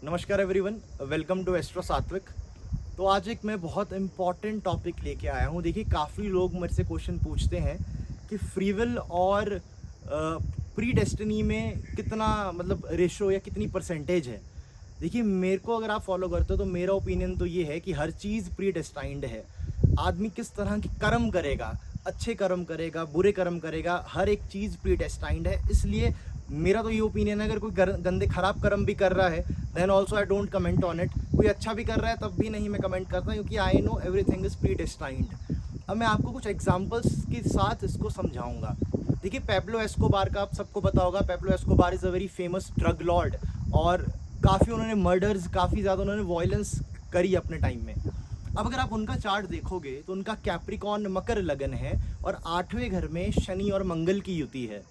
नमस्कार everyone, welcome to astro सात्विक। तो आज एक मैं बहुत इम्पॉर्टेंट टॉपिक लेके आया हूँ। देखिए, काफ़ी लोग मेरे से क्वेश्चन पूछते हैं कि फ्री विल और प्री डेस्टिनी में कितना मतलब रेशो या कितनी परसेंटेज है। देखिए, मेरे को अगर आप फॉलो करते हो तो मेरा ओपिनियन तो ये है कि हर चीज़ प्री डेस्टाइंड है। आदमी किस तरह के कर्म करेगा, अच्छे कर्म करेगा, बुरे कर्म करेगा, हर एक चीज़ प्री डेस्टाइंड है। इसलिए मेरा तो ये ओपिनियन है, अगर कोई गंदे खराब कर्म भी कर रहा है then also I don't comment on it. कोई अच्छा भी कर रहा है तब भी नहीं मैं कमेंट करता, क्योंकि I know everything is pre destined. अब मैं आपको कुछ एग्जांपल्स के साथ इसको समझाऊंगा। देखिए, पेब्लो एस्कोबार का आप सबको पता होगा। Pablo Escobar is a very famous drug Lord और काफ़ी उन्होंने मर्डर्स, काफ़ी ज़्यादा उन्होंने वायलेंस करी अपने टाइम में। अब अगर आप उनका चार्ट देखोगे तो उनका कैप्रिकॉन मकर लगन है और 8वें घर में शनि और मंगल की युति है।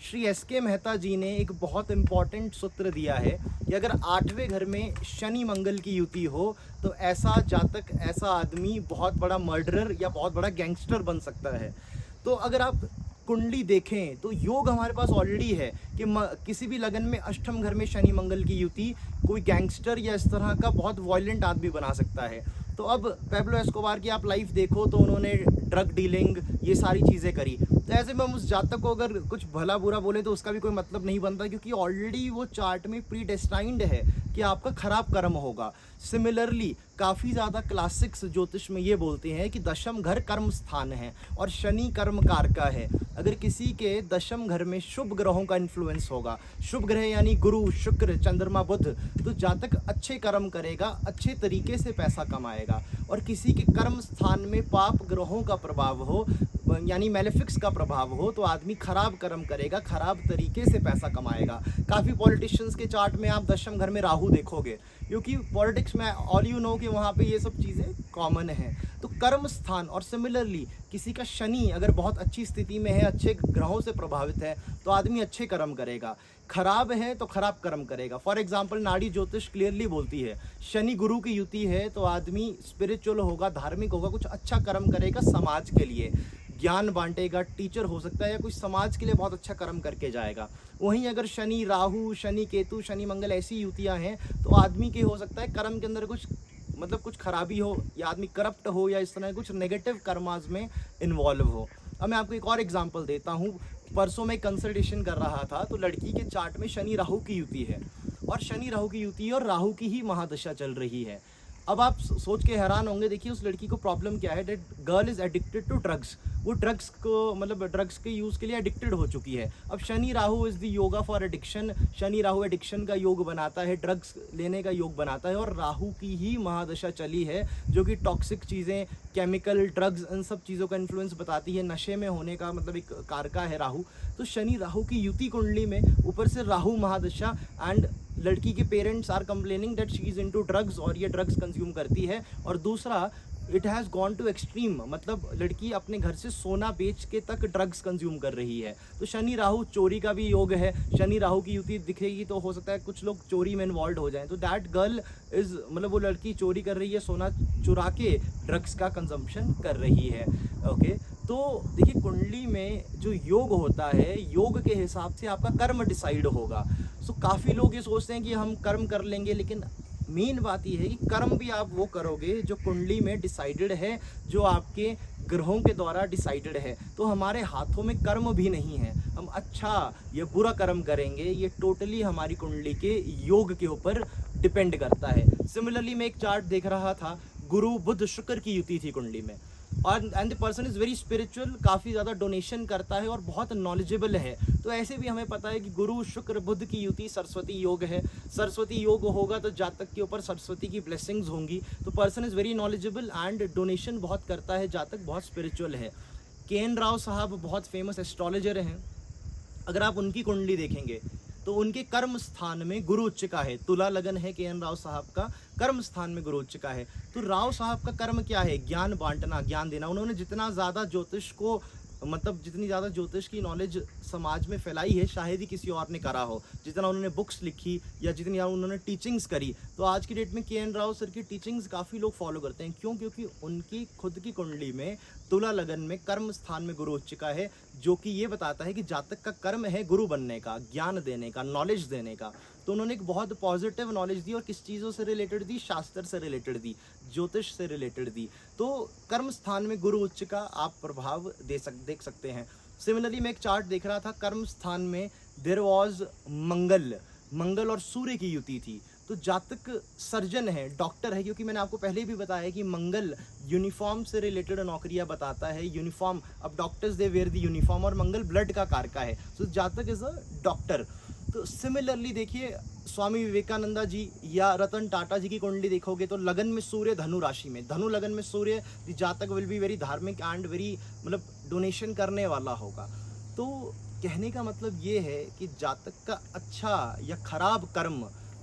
श्री एस के मेहता जी ने एक बहुत इंपॉर्टेंट सूत्र दिया है कि अगर 8वें घर में शनि मंगल की युति हो तो ऐसा जातक, ऐसा आदमी बहुत बड़ा मर्डरर या बहुत बड़ा गैंगस्टर बन सकता है। तो अगर आप कुंडली देखें तो योग हमारे पास ऑलरेडी है कि किसी भी लगन में अष्टम घर में शनि मंगल की युति कोई गैंगस्टर या इस तरह का बहुत वायलेंट आदमी बना सकता है। तो अब पेब्लो एस्कोबार की आप लाइफ देखो तो उन्होंने ड्रग डीलिंग ये सारी चीज़ें करी। तो ऐसे में हम उस जातक को अगर कुछ भला बुरा बोले तो उसका भी कोई मतलब नहीं बनता, क्योंकि ऑलरेडी वो चार्ट में प्री डेस्टाइंड है कि आपका खराब कर्म होगा। सिमिलरली काफ़ी ज़्यादा क्लासिक्स ज्योतिष में ये बोलते हैं कि दशम घर कर्म स्थान है और शनि कर्म कारका है। अगर किसी के दशम घर में शुभ ग्रहों का इन्फ्लुएंस होगा, शुभ ग्रह यानी गुरु, शुक्र, चंद्रमा, बुध, तो जातक अच्छे कर्म करेगा, अच्छे तरीके से पैसा कमाएगा। और किसी के कर्म स्थान में पाप ग्रहों का प्रभाव हो यानी मेलेफिक्स का प्रभाव हो तो आदमी खराब कर्म करेगा, खराब तरीके से पैसा कमाएगा। काफ़ी पॉलिटिशियंस के चार्ट में आप दशम घर में राहु देखोगे, क्योंकि पॉलिटिक्स में ऑल यू नो कि वहाँ पे ये सब चीज़ें कॉमन हैं। तो कर्म स्थान और सिमिलरली किसी का शनि अगर बहुत अच्छी स्थिति में है, अच्छे ग्रहों से प्रभावित है, तो आदमी अच्छे कर्म करेगा। खराब है तो खराब कर्म करेगा। फॉर एग्जाम्पल, नाड़ी ज्योतिष क्लियरली बोलती है शनि गुरु की युति है तो आदमी स्पिरिचुअल होगा, धार्मिक होगा, कुछ अच्छा कर्म करेगा, समाज के लिए ज्ञान बांटेगा, टीचर हो सकता है या कुछ समाज के लिए बहुत अच्छा कर्म करके जाएगा। वहीं अगर शनि राहु, शनि केतु, शनि मंगल ऐसी युतियाँ हैं तो आदमी के हो सकता है कर्म के अंदर कुछ मतलब कुछ खराबी हो या आदमी करप्ट हो या इस तरह कुछ नेगेटिव कर्मास में इन्वॉल्व हो। अब मैं आपको एक और एग्जांपल देता हूँ। परसों मैं कंसल्टेशन कर रहा था तो लड़की के चार्ट में शनि राहु की युति है और शनि राहु की युति और राहु की ही महादशा चल रही है। अब आप सोच के हैरान होंगे। देखिए, उस लड़की को प्रॉब्लम क्या है, that girl is addicted to drugs. वो ड्रग्स को मतलब ड्रग्स के यूज़ के लिए एडिक्टेड हो चुकी है। अब Shani Rahu is the yoga for addiction. Shani Rahu addiction का योग बनाता है, ड्रग्स लेने का योग बनाता है, और राहु की ही महादशा चली है जो कि टॉक्सिक चीज़ें, केमिकल, ड्रग्स, इन सब चीज़ों का इन्फ्लुएंस बताती है। नशे में होने का मतलब एक कारका है राहु। तो शनि राहु की युति कुंडली में ऊपर से राहु महादशा एंड लड़की के parents are complaining that she is into drugs और ये ड्रग्स कंज्यूम करती है। और दूसरा, it has gone to extreme, मतलब लड़की अपने घर से सोना बेच के तक ड्रग्स कंज्यूम कर रही है। तो शनि राहु चोरी का भी योग है। शनि राहु की युति दिखेगी तो हो सकता है कुछ लोग चोरी में इन्वॉल्व हो जाएं। तो दैट गर्ल इज़ मतलब वो लड़की चोरी कर रही है, सोना चुरा के ड्रग्स का कंजम्पशन कर रही है। ओके, तो देखिए, कुंडली में जो योग होता है, योग के हिसाब से आपका कर्म डिसाइड होगा। सो काफ़ी लोग ये सोचते हैं कि हम कर्म कर लेंगे, लेकिन मेन बात यह है कि कर्म भी आप वो करोगे जो कुंडली में डिसाइडेड है, जो आपके ग्रहों के द्वारा डिसाइडेड है। तो हमारे हाथों में कर्म भी नहीं है, हम अच्छा या बुरा कर्म करेंगे, ये टोटली हमारी कुंडली के योग के ऊपर डिपेंड करता है। सिमिलरली मैं एक चार्ट देख रहा था, गुरु बुध शुक्र की युति थी कुंडली में, और and the person is very spiritual, काफ़ी ज़्यादा डोनेशन करता है और बहुत नॉलेजेबल है। तो ऐसे भी हमें पता है कि गुरु शुक्र बुध की युति सरस्वती योग है। सरस्वती योग होगा तो जातक के ऊपर सरस्वती की ब्लेसिंग्स होंगी। तो person is very knowledgeable and donation बहुत करता है, जातक बहुत स्पिरिचुअल है। के एन राव साहब बहुत फेमस एस्ट्रोलॉजर हैं। अगर आप उनकी कुंडली देखेंगे तो उनके कर्म स्थान में गुरु उच्च का है। तुला लगन है के एन राव साहब का, कर्म स्थान में गुरु उच्च का है। तो राव साहब का कर्म क्या है? ज्ञान बांटना, ज्ञान देना। उन्होंने जितना ज़्यादा ज्योतिष को मतलब जितनी ज़्यादा ज्योतिष की नॉलेज समाज में फैलाई है शायद ही किसी और ने करा हो। जितना उन्होंने बुक्स लिखी या जितनी उन्होंने टीचिंग्स करी, तो आज की डेट में के एन राव सर की टीचिंग्स काफ़ी लोग फॉलो करते हैं। क्यों? क्योंकि उनकी खुद की कुंडली में तुला लगन में कर्म स्थान में गुरु उच्च का है, जो कि ये बताता है कि जातक का कर्म है गुरु बनने का, ज्ञान देने का, नॉलेज देने का। तो उन्होंने एक बहुत पॉजिटिव नॉलेज दी और किस चीज़ों से रिलेटेड दी, शास्त्र से रिलेटेड दी, ज्योतिष से रिलेटेड दी। तो कर्म स्थान में गुरु उच्च का आप प्रभाव देख सकते हैं। सिमिलरली मैं एक चार्ट देख रहा था, कर्म स्थान में देयर वाज मंगल और सूर्य की युति थी। तो जातक सर्जन है, डॉक्टर है, क्योंकि मैंने आपको पहले भी बताया कि मंगल यूनिफॉर्म से रिलेटेड नौकरियां बताता है। यूनिफॉर्म, अब doctors they wear the uniform, और मंगल ब्लड का कारका है। सो जातक इज अ डॉक्टर। तो सिमिलरली देखिए स्वामी विवेकानंदा जी या रतन टाटा जी की कुंडली देखोगे तो लगन में सूर्य, धनु राशि में, धनु लगन में सूर्य, द जातक विल बी वेरी धार्मिक एंड वेरी मतलब डोनेशन करने वाला होगा। तो कहने का मतलब ये है कि जातक का अच्छा या खराब कर्म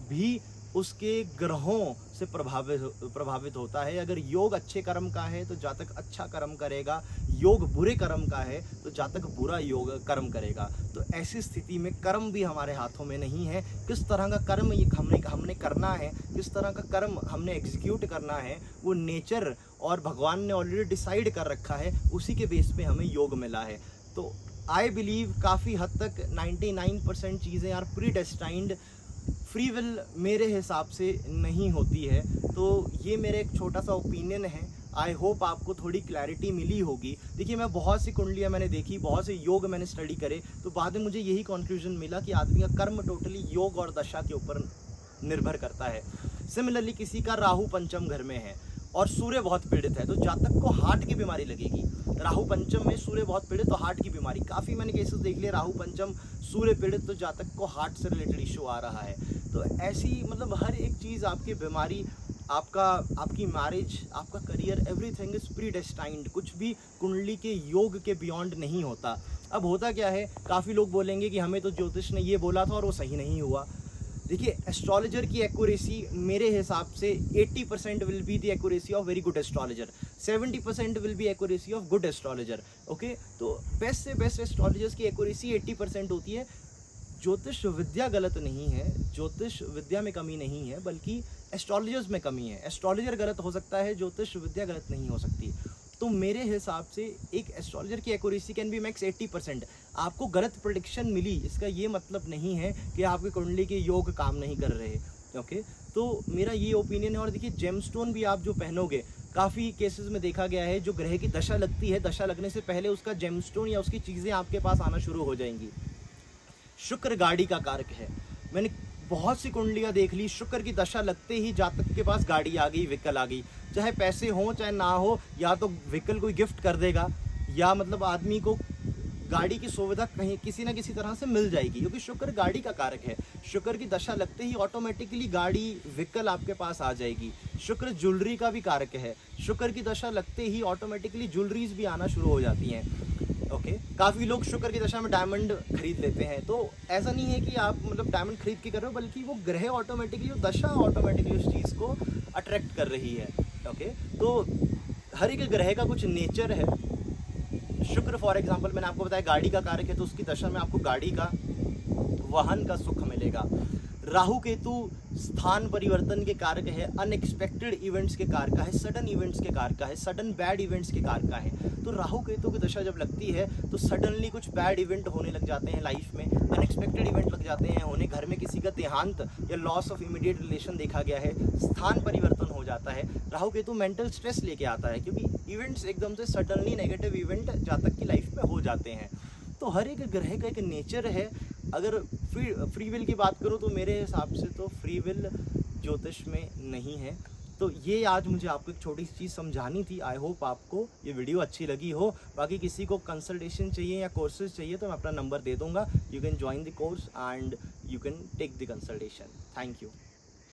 भी उसके ग्रहों से प्रभावित होता है। अगर योग अच्छे कर्म का है तो जातक अच्छा कर्म करेगा, योग बुरे कर्म का है तो जातक बुरा योग कर्म करेगा। तो ऐसी स्थिति में कर्म भी हमारे हाथों में नहीं है। किस तरह का कर्म ये हमने करना है, किस तरह का कर्म हमने एग्जीक्यूट करना है, वो नेचर और भगवान ने ऑलरेडी डिसाइड कर रखा है, उसी के बेस पे हमें योग मिला है। तो आई बिलीव काफ़ी हद तक 99% चीज़ें are predestined, free will मेरे हिसाब से नहीं होती है। तो ये मेरा एक छोटा सा ओपिनियन है। आई होप आपको थोड़ी क्लैरिटी मिली होगी। देखिए मैं बहुत सी कुंडलियाँ मैंने देखी, बहुत से योग मैंने स्टडी करे, तो बाद में मुझे यही कंक्लूजन मिला कि आदमी का कर्म टोटली योग और दशा के ऊपर निर्भर करता है। सिमिलरली किसी का राहु पंचम घर में है और सूर्य बहुत पीड़ित है तो जातक को हार्ट की बीमारी लगेगी। राहु पंचम में सूर्य बहुत पीड़ित तो हार्ट की बीमारी, काफ़ी मैंने केसेस देख लिए, राहु पंचम सूर्य पीड़ित तो जातक को हार्ट से रिलेटेड इशू आ रहा है। तो ऐसी मतलब हर एक चीज़, आपकी बीमारी, आपकी मैरिज, आपका career, everything is pre destined. कुछ भी कुंडली के योग के बियॉन्ड नहीं होता। अब होता क्या है, काफ़ी लोग बोलेंगे कि हमें तो ज्योतिष ने ये बोला था और वो सही नहीं हुआ। देखिए एस्ट्रोलॉजर की एक्यूरेसी मेरे हिसाब से 80% will be the accuracy of very good astrologer, 70% will be accuracy of good astrologer. Okay, तो बेस्ट से बेस्ट एस्ट्रोलॉजर्स की एक्यूरेसी 80% होती है। ज्योतिष विद्या गलत नहीं है, ज्योतिष विद्या में कमी नहीं है, बल्कि एस्ट्रोलॉजर्स में कमी है। एस्ट्रोलॉजर गलत हो सकता है, ज्योतिष विद्या गलत नहीं हो सकती। तो मेरे हिसाब से एक एस्ट्रोलॉजर की एक्यूरेसी कैन बी मैक्स 80%। आपको गलत प्रेडिक्शन मिली, इसका ये मतलब नहीं है कि आपकी कुंडली के योग काम नहीं कर रहे। ओके, तो मेरा ये ओपिनियन है। और देखिए जेमस्टोन भी आप जो पहनोगे, काफ़ी केसेस में देखा गया है, जो ग्रह की दशा लगती है, दशा लगने से पहले उसका जेमस्टोन या उसकी चीज़ें आपके पास आना शुरू हो जाएंगी। शुक्र गाड़ी का कारक है। मैंने बहुत सी कुंडलियाँ देख ली, शुक्र की दशा लगते ही जातक के पास गाड़ी आ गई, व्हीकल आ गई। चाहे पैसे हों चाहे ना हो, या तो व्हीकल कोई गिफ्ट कर देगा या मतलब आदमी को गाड़ी की सुविधा कहीं किसी ना किसी तरह से मिल जाएगी, क्योंकि शुक्र गाड़ी का कारक है। शुक्र की दशा लगते ही ऑटोमेटिकली गाड़ी, व्हीकल आपके पास आ जाएगी। शुक्र ज्वेलरी का भी कारक है। शुक्र की दशा लगते ही ऑटोमेटिकली ज्वेलरीज भी आना शुरू हो जाती हैं। ओके, काफ़ी लोग शुक्र की दशा में डायमंड खरीद लेते हैं। तो ऐसा नहीं है कि आप मतलब डायमंड खरीद के कर रहे हो, बल्कि वो ग्रह ऑटोमेटिकली, वो दशा ऑटोमेटिकली उस चीज़ को अट्रैक्ट कर रही है। ओके, तो हर एक ग्रह का कुछ नेचर है। शुक्र फॉर एग्जांपल मैंने आपको बताया गाड़ी का कारक है, तो उसकी दशा में आपको गाड़ी का, वाहन का सुख मिलेगा। राहु केतु स्थान परिवर्तन के कारक है, अनएक्सपेक्टेड इवेंट्स के कारक है, सडन इवेंट्स के कारक है, सडन बैड इवेंट्स के कारक है। तो राहु केतु की दशा जब लगती है तो सडनली कुछ बैड इवेंट होने लग जाते हैं लाइफ में, अनएक्सपेक्टेड इवेंट लग जाते हैं होने। घर में किसी का देहांत या लॉस ऑफ इमीडिएट रिलेशन देखा गया है, स्थान परिवर्तन हो जाता है। राहु केतु मेंटल स्ट्रेस लेके आता है, क्योंकि इवेंट्स एकदम से सडनली नेगेटिव इवेंट जातक की लाइफ में हो जाते हैं। तो हर एक ग्रह का एक नेचर है। अगर फ्री विल की बात करूँ तो मेरे हिसाब से तो फ्री विल ज्योतिष में नहीं है। तो ये आज मुझे आपको एक छोटी सी चीज़ समझानी थी। आई होप आपको ये वीडियो अच्छी लगी हो। बाकी किसी को कंसल्टेशन चाहिए या कोर्सेज चाहिए तो मैं अपना नंबर दे दूँगा। You can join the course and you can take the consultation. Thank you.